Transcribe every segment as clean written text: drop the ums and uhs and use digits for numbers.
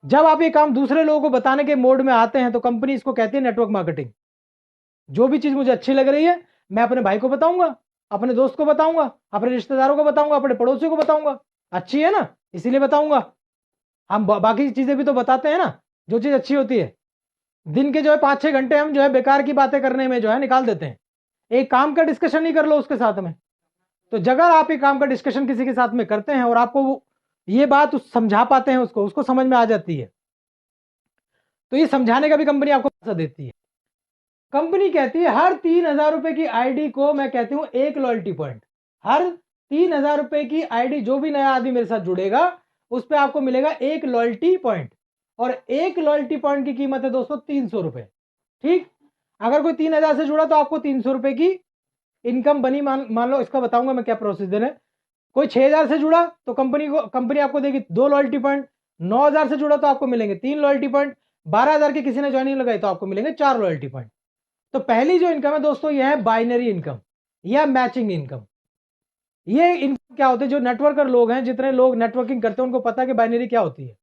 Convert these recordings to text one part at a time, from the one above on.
जब आप ये काम दूसरे लोगों को बताने के मोड में आते हैं तो कंपनी इसको कहती है नेटवर्क मार्केटिंग। जो भी चीज मुझे अच्छी लग रही है मैं अपने भाई को बताऊंगा, अपने दोस्त को बताऊंगा, अपने रिश्तेदारों को बताऊंगा, अपने पड़ोसियों को बताऊंगा। अच्छी है ना, इसीलिए बताऊंगा। हम बाकी चीजें भी तो बताते हैं ना, जो चीज अच्छी होती है। दिन के जो है 5-6 घंटे हम जो है बेकार की बातें करने में जो है निकाल देते हैं। एक काम का डिस्कशन ही कर लो उसके साथ में। तो जगह आप एक काम का डिस्कशन किसी के साथ में करते हैं और आपको ये बात समझा पाते हैं, उसको उसको समझ में आ जाती है, तो ये समझाने का भी कंपनी आपको पैसा देती है। कंपनी कहती है हर 3,000 रुपए की आईडी को मैं कहती हूं एक लॉयल्टी पॉइंट। हर 3,000 रुपए की आईडी जो भी नया आदमी मेरे साथ जुड़ेगा उस पर आपको मिलेगा एक लॉयल्टी पॉइंट। और एक लॉयल्टी पॉइंट की कीमत है दोस्तों 300 रुपए। ठीक, अगर कोई 3,000 से जुड़ा तो आपको 300 रुपए की इनकम बनी। मान लो, इसका बताऊंगा मैं क्या प्रोसीजर है। कोई 6,000 से जुड़ा तो कंपनी आपको देगी 2 लॉयल्टी पॉइंट। 9,000 से जुड़ा तो आपको मिलेंगे 3 लॉयल्टी पॉइंट। 12,000 की किसी ने ज्वाइनिंग लगाई तो आपको मिलेंगे 4 लॉयल्टी पॉइंट। तो पहली जो इनकम है दोस्तों यह है बाइनरी इनकम या मैचिंग इनकम। ये इनकम क्या होती है, जो नेटवर्कर लोग हैं, जितने लोग नेटवर्किंग करते हैं उनको पता है कि बाइनरी क्या होती है।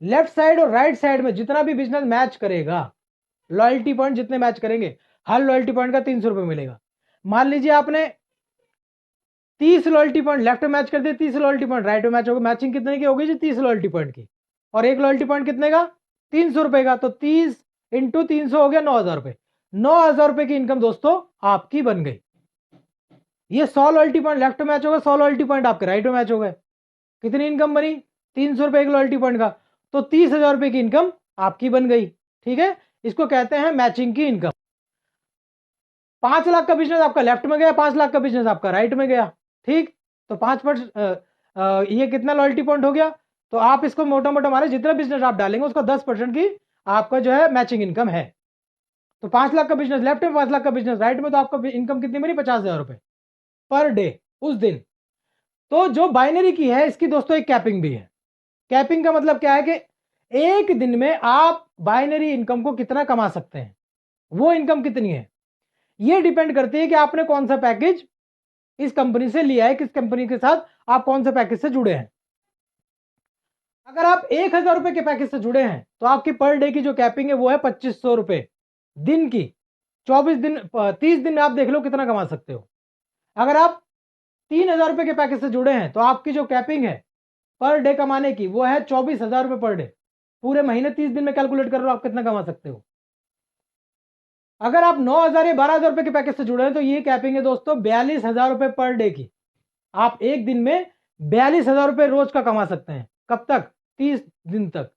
लेफ्ट साइड और राइट साइड में जितना भी बिजनेस मैच करेगा, लॉयल्टी पॉइंट जितने मैच करेंगे, हर लॉयल्टी पॉइंट का 300 रुपए मिलेगा। मान लीजिए आपने 30 लॉयल्टी पॉइंट लेफ्ट में मैच कर दिए, 30 लॉयल्टी पॉइंट राइट में मैच होगा। मैचिंग कितने की होगी जी? 30 लॉयल्टी पॉइंट की। और एक लॉयल्टी पॉइंट कितने का? 300 रुपए का। तो 30 × 300 हो गया 9,000 रुपए। 9,000 रुपए की इनकम दोस्तों आपकी बन गई। ये 100 लॉयल्टी पॉइंट लेफ्ट में मैच होगा, 100 लॉयल्टी पॉइंट आपके राइट में मैच हो गए। कितनी इनकम बनी? 300 रुपए एक लॉयल्टी पॉइंट का। तो 30,000 रुपए की इनकम आपकी बन गई। ठीक है, इसको कहते हैं मैचिंग की इनकम। 5 लाख का बिजनेस आपका लेफ्ट में गया, 5 लाख का बिजनेस आपका राइट में गया। ठीक, तो 5%, ये कितना लॉयल्टी पॉइंट हो गया? तो आप इसको मोटा मोटा मारे, जितना बिजनेस आप डालेंगे उसका 10% की आपका जो है मैचिंग इनकम है। तो 5 लाख का बिजनेस लेफ्ट में, 5 लाख का बिजनेस राइट में, तो आपका इनकम कितनी बनी? 50,000 रुपए पर डे उस दिन। तो जो बाइनरी की है इसकी दोस्तों एक कैपिंग भी है। कैपिंग का मतलब क्या है कि एक दिन में आप बाइनरी इनकम को कितना कमा सकते हैं, वो इनकम कितनी है, ये डिपेंड करती है कि आपने कौन सा पैकेज इस कंपनी से लिया है, किस कंपनी के साथ आप कौन से पैकेज से जुड़े हैं। अगर आप 1,000 रुपए के पैकेज से जुड़े हैं तो आपकी पर डे की जो कैपिंग है वो है 2,500 रुपए दिन की। 24 दिन, 30 दिन में आप देख लो कितना कमा सकते हो। अगर आप 3,000 रुपए के पैकेज से जुड़े हैं तो आपकी जो कैपिंग है पर डे कमाने की वो है 24,000 रुपए पर डे। पूरे महीने 30 दिन में कैलकुलेट कर लो आप कितना कमा सकते हो। अगर आप 9,000 या 12,000 रुपए के पैकेज से जुड़े हैं तो ये कैपिंग है दोस्तों 42,000 रुपए पर डे की। आप एक दिन में 42,000 रुपए रोज का कमा सकते हैं। कब तक? 30 दिन तक।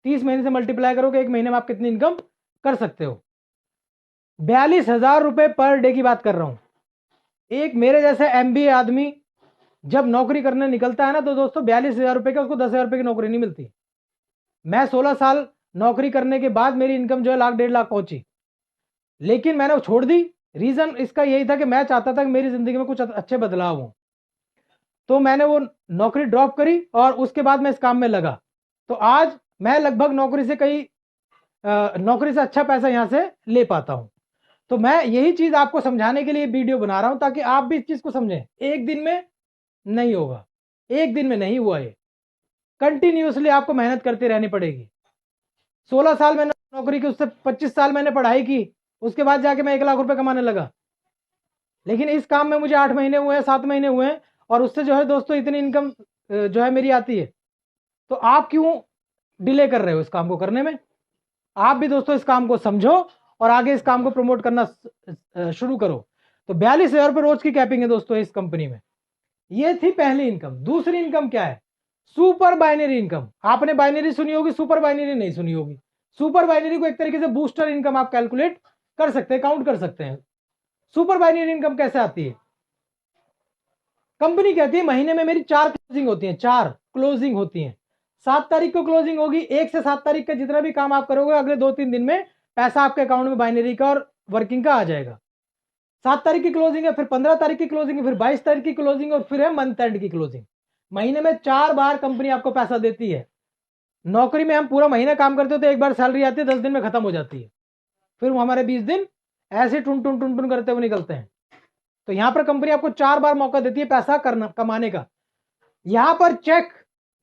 30 महीने से मल्टीप्लाई करोगे एक महीने में आप कितनी इनकम कर सकते हो? 42,000 रुपए पर डे की बात कर रहा हूं। एक मेरे जैसे MBA आदमी जब नौकरी करने निकलता है ना तो दोस्तों 42,000 रुपए का उसको 10,000 रुपए की नौकरी नहीं मिलती। मैं 16 साल नौकरी करने के बाद मेरी इनकम जो है 1,00,000 1,50,000 पहुंची, लेकिन मैंने वो छोड़ दी। रीजन इसका यही था कि मैं चाहता था कि मेरी जिंदगी में कुछ अच्छे बदलाव हो। तो मैंने वो नौकरी ड्रॉप करी और उसके बाद मैं इस काम में लगा। तो आज मैं लगभग नौकरी से अच्छा पैसा यहां से ले पाता हूं। तो मैं यही चीज आपको समझाने के लिए वीडियो बना रहा हूं ताकि आप भी इस चीज को समझें। एक दिन में नहीं होगा, एक दिन में नहीं हुआ ये। कंटिन्यूसली आपको मेहनत करती रहनी पड़ेगी। 16 साल मैंने नौकरी की, उससे 25 साल मैंने पढ़ाई की, उसके बाद जाके मैं 1,00,000 रुपए कमाने लगा। लेकिन इस काम में मुझे 8 महीने हुए हैं, 7 महीने हुए हैं, और उससे जो है दोस्तों इतनी इनकम जो है मेरी आती है। तो आप क्यों डिले कर रहे हो इस काम को करने में? आप भी दोस्तों इस काम को समझो और आगे इस काम को प्रमोट करना शुरू करो। तो 42,000 रुपए रोज की कैपिंग है दोस्तों इस कंपनी में। ये थी पहली इनकम। दूसरी इनकम क्या है? Super binary income. आपने बाइनरी सुनी होगी, सुपर बाइनरी नहीं सुनी होगी। सुपर बाइनरी को एक तरीके से बूस्टर इनकम आप कैलकुलेट कर सकते हैं, काउंट कर सकते हैं। सुपर बाइनरी इनकम कैसे आती है? कंपनी कहती है महीने में मेरी 4 क्लोजिंग होती हैं, 4 क्लोजिंग होती हैं। 7 तारीख को क्लोजिंग होगी। 1 से 7 तारीख का जितना भी काम आप करोगे अगले 2-3 दिन में पैसा आपके अकाउंट में बाइनरी का और वर्किंग का आ जाएगा। 7 तारीख की क्लोजिंग है, फिर 15 तारीख की क्लोजिंग है, फिर 22 तारीख की क्लोजिंग और फिर है मंथ एंड की क्लोजिंग। महीने में 4 बार कंपनी आपको पैसा देती है। नौकरी में हम पूरा महीना काम करते हो तो एक बार सैलरी आती है, 10 दिन में खत्म हो जाती है। फिर हमारे 20 दिन ऐसे टुन टुन टुन टुन करते हुए निकलते हैं। तो यहां पर कंपनी आपको 4 बार मौका देती है पैसा करना, कमाने का। यहां पर चेक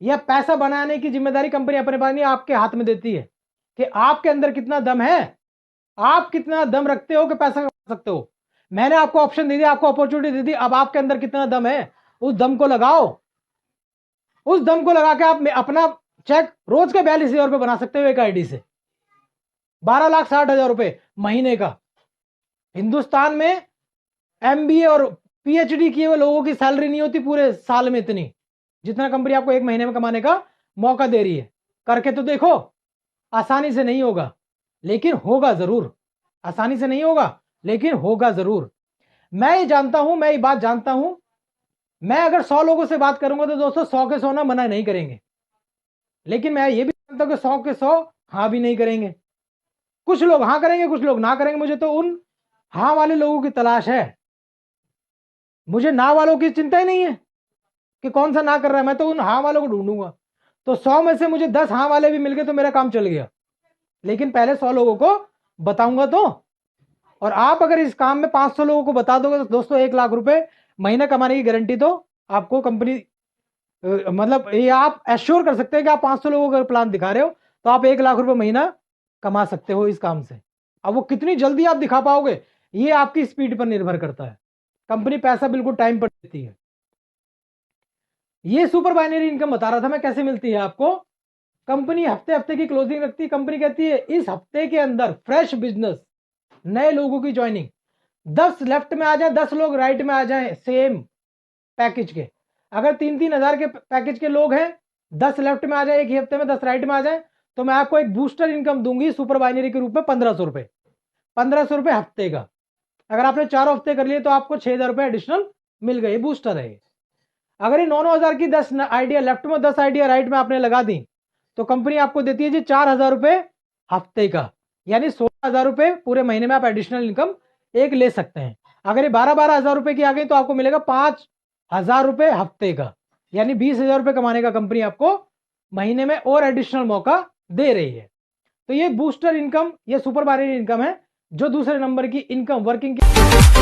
यह पैसा बनाने की जिम्मेदारी कंपनी अपने पास नहीं, आपके हाथ में देती है कि आपके अंदर कितना दम है, आप कितना दम रखते हो कि पैसा कमा सकते हो। मैंने आपको ऑप्शन दे दिया, आपको अपॉर्चुनिटी दे दी, अब आपके अंदर कितना दम है उस दम को लगाओ। उस दम को लगा के आप अपना चेक रोज के 42,000 रुपए बना सकते हो एक आईडी से, 12,60,000 रुपए महीने का। हिंदुस्तान में एमबीए और पीएचडी किए हुए लोगों की सैलरी नहीं होती पूरे साल में इतनी, जितना कंपनी आपको एक महीने में कमाने का मौका दे रही है। करके तो देखो, आसानी से नहीं होगा लेकिन होगा जरूर। आसानी से नहीं होगा लेकिन होगा जरूर। मैं ये जानता हूं, मैं ये बात जानता हूं, मैं अगर 100 लोगों से बात करूंगा तो दोस्तों 100 के 100 ना मना नहीं करेंगे, लेकिन मैं ये भी जानता हूं कि 100 के 100 हाँ भी नहीं करेंगे। कुछ लोग हाँ करेंगे, कुछ लोग ना करेंगे। मुझे तो उन हाँ वाले लोगों की तलाश है, मुझे ना वालों की चिंता ही नहीं है कि कौन सा ना कर रहा है। मैं तो उन हाँ वालों को ढूंढूंगा। तो 100 में से मुझे 10 हाँ वाले भी मिल गए तो मेरा काम चल गया, लेकिन पहले 100 लोगों को बताऊंगा तो। और आप अगर इस काम में 500 लोगों को बता दोगे तो दोस्तों 1 लाख रुपए महीना कमाने की गारंटी तो आपको कंपनी, मतलब ये आप एश्योर कर सकते हैं कि आप 500 लोगों का प्लान दिखा रहे हो तो आप 1 लाख रुपए महीना कमा सकते हो इस काम से। अब वो कितनी जल्दी आप दिखा पाओगे ये आपकी स्पीड पर निर्भर करता है। कंपनी पैसा बिल्कुल टाइम पर देती है। ये सुपर बाइनरी इनकम बता रहा था मैं कैसे मिलती है आपको। कंपनी हफ्ते हफ्ते की क्लोजिंग रखती है। कंपनी कहती है इस हफ्ते के अंदर फ्रेश बिजनेस, नए लोगों की ज्वाइनिंग, 10 लेफ्ट में आ जाए, 10 लोग राइट में आ जाए सेम पैकेज के। अगर 3-3 हज़ार के पैकेज के लोग हैं, 10 लेफ्ट में आ जाए एक ही हफ्ते में, 10 राइट में आ जाए, तो मैं आपको एक बूस्टर इनकम दूंगी सुपर बाइनरी के रूप में 1500 रुपए, 1500 रुपए हफ्ते का। अगर आपने 4 हफ्ते कर लिए तो आपको 6,000 रुपए एडिशनल मिल गए, बूस्टर है। अगर ये 9-9 हज़ार की 10 आइडिया लेफ्ट में, 10 आइडिया राइट में आपने लगा दी तो कंपनी आपको देती है जी 4,000 रुपए हफ्ते का, यानी 16,000 रुपए पूरे महीने में आप एडिशनल इनकम एक ले सकते हैं। अगर ये 12-12 हज़ार रुपए की आ गई तो आपको मिलेगा 5,000 रुपए हफ्ते का, यानी 20,000 रुपए कमाने का कंपनी आपको महीने में और एडिशनल मौका दे रही है। तो ये बूस्टर इनकम, ये सुपर बाइनरी इनकम है जो दूसरे नंबर की इनकम वर्किंग की